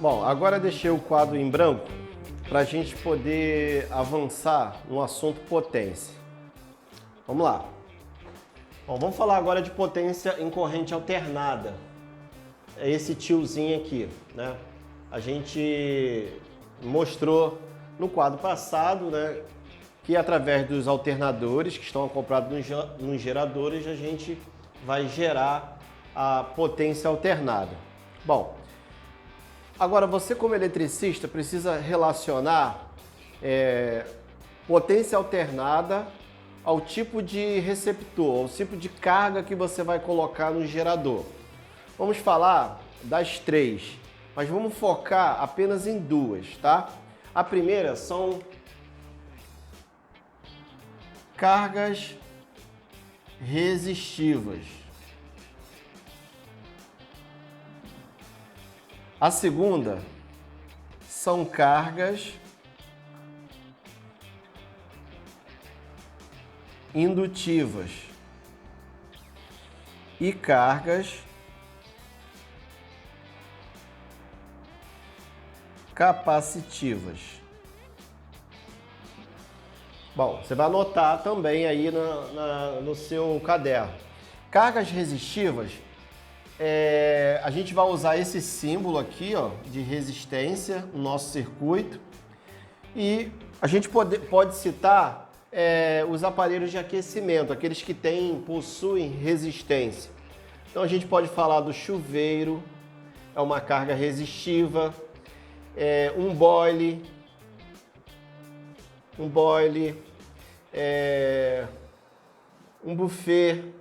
Bom, agora deixei o quadro em branco para a gente poder avançar no assunto potência. Vamos lá. Bom, vamos falar agora de potência em corrente alternada. É esse tiozinho aqui, né? A gente mostrou no quadro passado, né, que através dos alternadores que estão acoplados nos geradores, a gente vai gerar a potência alternada. Bom, agora você como eletricista precisa relacionar potência alternada ao tipo de receptor, ao tipo de carga que você vai colocar no gerador. Vamos falar das três, mas vamos focar apenas em duas, tá? A primeira são cargas resistivas. A segunda são cargas indutivas e cargas capacitivas. Bom, você vai anotar também aí no seu caderno. Cargas resistivas, a gente vai usar esse símbolo aqui, ó, de resistência no nosso circuito, e a gente pode citar os aparelhos de aquecimento, aqueles que possuem resistência. Então a gente pode falar do chuveiro, é uma carga resistiva, um boiler, um buffet,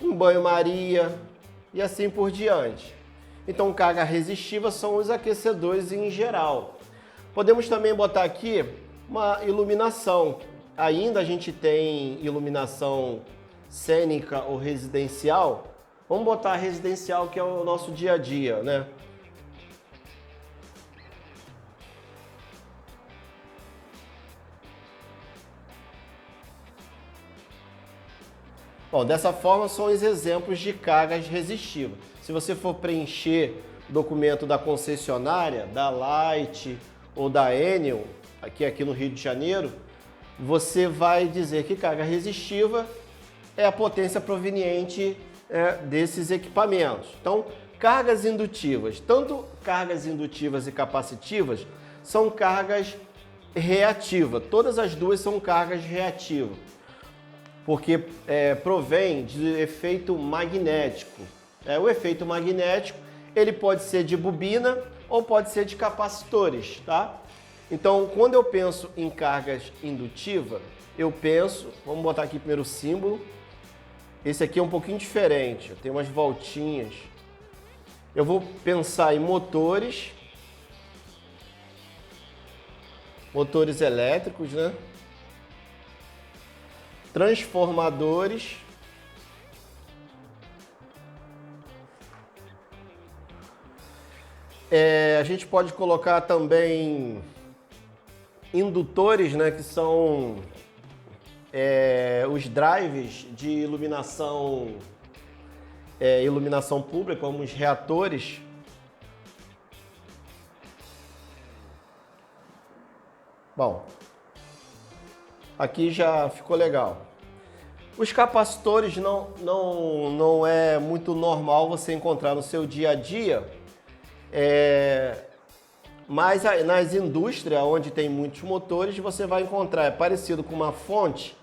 um banho-maria e assim por diante. Então, carga resistiva são os aquecedores em geral. Podemos também botar aqui uma iluminação. Ainda a gente tem iluminação cênica ou residencial. Vamos botar a residencial, que é o nosso dia a dia, né? Bom, dessa forma são os exemplos de cargas resistivas. Se você for preencher o documento da concessionária, da Light ou da Enel, aqui no Rio de Janeiro, você vai dizer que carga resistiva é a potência proveniente desses equipamentos. Então, cargas indutivas, tanto cargas indutivas e capacitivas, são cargas reativas. Todas as duas são cargas reativas, porque provém de efeito magnético. O efeito magnético, ele pode ser de bobina ou pode ser de capacitores, tá? Então, quando eu penso em cargas indutivas, vamos botar aqui primeiro o símbolo. Esse aqui é um pouquinho diferente, tem umas voltinhas. Eu vou pensar em motores elétricos, né? Transformadores, a gente pode colocar também indutores, né, que são os drives de iluminação, iluminação pública, como os reatores. Bom, aqui já ficou legal. Os capacitores não é muito normal você encontrar no seu dia a dia, mas nas indústrias onde tem muitos motores você vai encontrar, é parecido com uma fonte,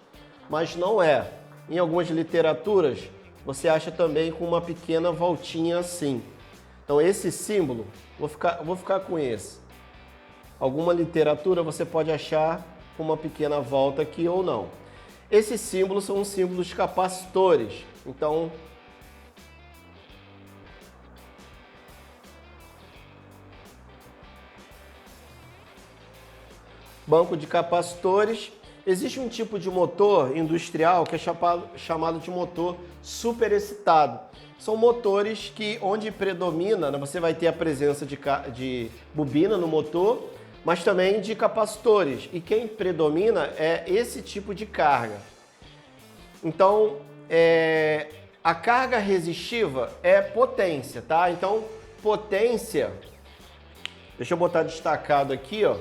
mas não é. Em algumas literaturas você acha também com uma pequena voltinha assim. Então esse símbolo, vou ficar com esse. Alguma literatura você pode achar com uma pequena volta aqui ou não. Esses símbolos são os símbolos capacitores. Então, banco de capacitores. Existe um tipo de motor industrial que é chamado de motor superexcitado. São motores onde predomina, né, você vai ter a presença de bobina no motor, mas também de capacitores. E quem predomina é esse tipo de carga. Então, a carga resistiva é potência, tá? Então, potência, deixa eu botar destacado aqui, ó.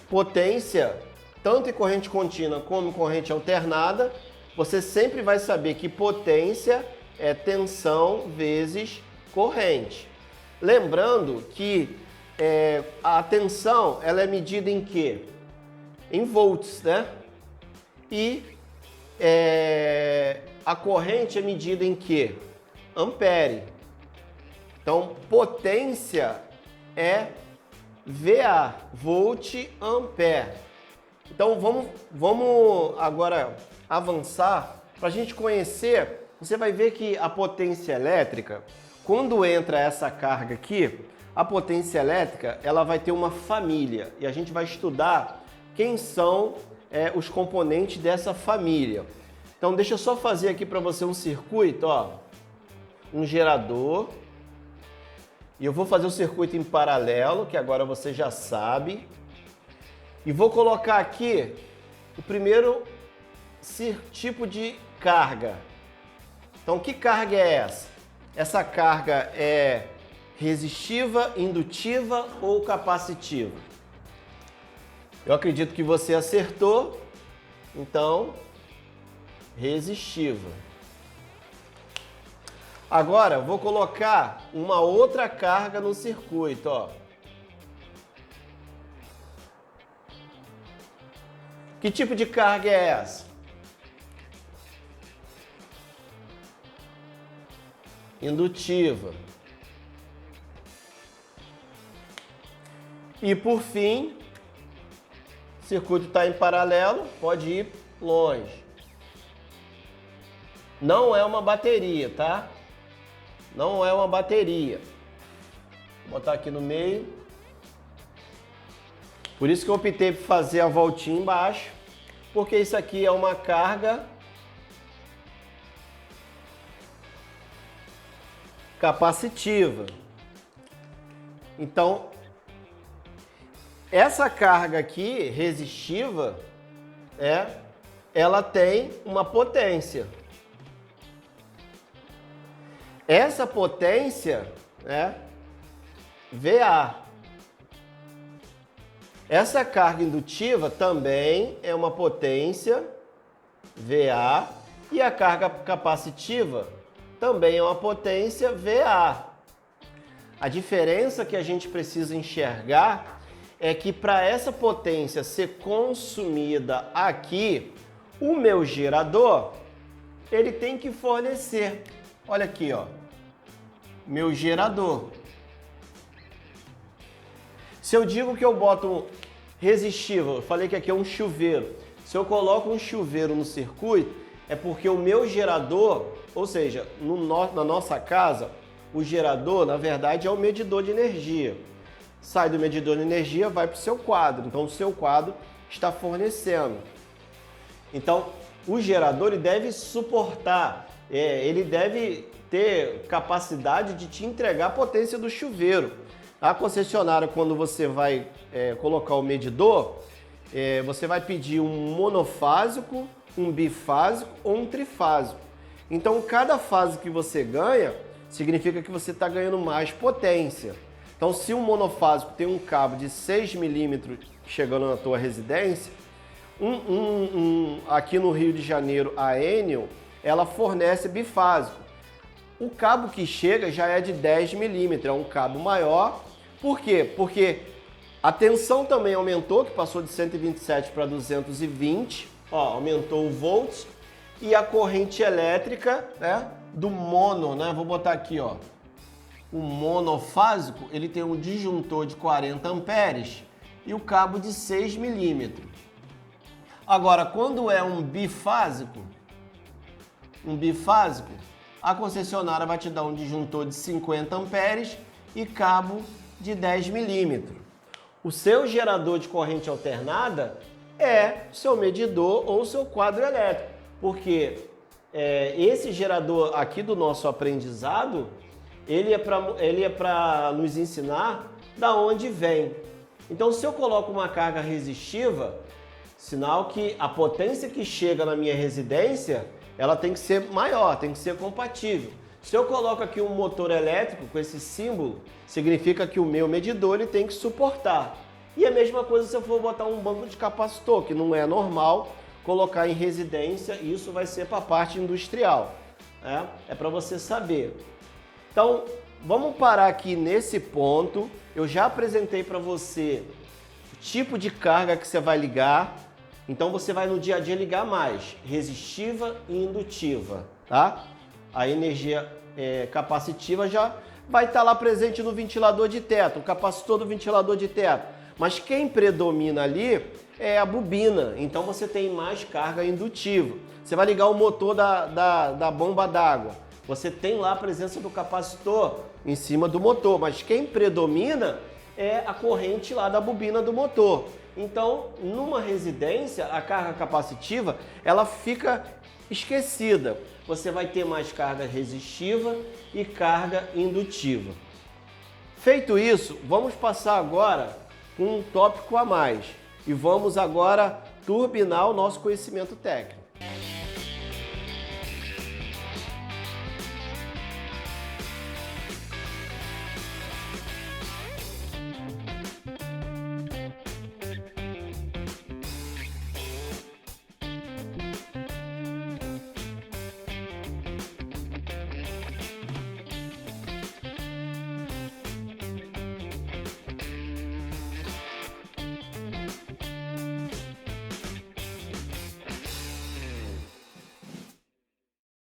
Potência, tanto em corrente contínua como em corrente alternada, você sempre vai saber que potência é tensão vezes corrente. Lembrando que a tensão ela é medida em quê? Em volts, né? E a corrente é medida em quê? Ampere. Então, potência é VA, volt ampere. Então, vamos agora avançar para a gente conhecer. Você vai ver que a potência elétrica, quando entra essa carga aqui, a potência elétrica ela vai ter uma família e a gente vai estudar quem são os componentes dessa família. Então, deixa eu só fazer aqui para você um circuito, ó, um gerador. E eu vou fazer o circuito em paralelo, que agora você já sabe. E vou colocar aqui o primeiro tipo de carga. Então, que carga é essa? Essa carga é resistiva, indutiva ou capacitiva? Eu acredito que você acertou. Então, resistiva. Agora, vou colocar uma outra carga no circuito, ó. Que tipo de carga é essa? Indutiva. E por fim, o circuito está em paralelo, pode ir longe. Não é uma bateria, tá? Não é uma bateria. Vou botar aqui no meio. Por isso que eu optei por fazer a voltinha embaixo, porque isso aqui é uma carga capacitiva. Então, essa carga aqui, resistiva, ela tem uma potência. Essa potência é VA. Essa carga indutiva também é uma potência VA e a carga capacitiva também é uma potência VA. A diferença que a gente precisa enxergar é que para essa potência ser consumida aqui, o meu gerador, ele tem que fornecer. Olha aqui, ó, meu gerador. Se eu digo que eu boto resistível, eu falei que aqui é um chuveiro. Se eu coloco um chuveiro no circuito, é porque o meu gerador, ou seja, na nossa casa, o gerador, na verdade, é o medidor de energia. Sai do medidor de energia, vai para o seu quadro. Então, o seu quadro está fornecendo. Então, o gerador ele deve suportar, ele deve ter capacidade de te entregar a potência do chuveiro. A concessionária, quando você vai colocar o medidor, você vai pedir um monofásico, um bifásico ou um trifásico. Então, cada fase que você ganha, significa que você está ganhando mais potência. Então, se um monofásico tem um cabo de 6 milímetros chegando na tua residência, aqui no Rio de Janeiro, a Enel, ela fornece bifásico. O cabo que chega já é de 10 milímetros, é um cabo maior. Por quê? Porque a tensão também aumentou, que passou de 127 para 220, ó, aumentou o volts, e a corrente elétrica, né, do mono, né, vou botar aqui, ó, o monofásico, ele tem um disjuntor de 40 amperes e o cabo de 6 milímetros. Agora, quando é um bifásico, a concessionária vai te dar um disjuntor de 50 amperes e cabo de 10 milímetros. O seu gerador de corrente alternada é o seu medidor ou o seu quadro elétrico, porque esse gerador aqui do nosso aprendizado, ele é para nos ensinar da onde vem. Então, se eu coloco uma carga resistiva, sinal que a potência que chega na minha residência, ela tem que ser maior, tem que ser compatível. Se eu coloco aqui um motor elétrico com esse símbolo, significa que o meu medidor ele tem que suportar. E a mesma coisa se eu for botar um banco de capacitor, que não é normal colocar em residência, isso vai ser para a parte industrial. É para você saber. Então, vamos parar aqui nesse ponto. Eu já apresentei para você o tipo de carga que você vai ligar. Então, você vai no dia a dia ligar mais resistiva e indutiva, tá? A energia capacitiva já vai estar lá presente no ventilador de teto, o capacitor do ventilador de teto. Mas quem predomina ali é a bobina, então você tem mais carga indutiva. Você vai ligar o motor da bomba d'água, você tem lá a presença do capacitor em cima do motor, mas quem predomina é a corrente lá da bobina do motor. Então, numa residência, a carga capacitiva, ela fica esquecida. Você vai ter mais carga resistiva e carga indutiva. Feito isso, vamos passar agora um tópico a mais e vamos agora turbinar o nosso conhecimento técnico.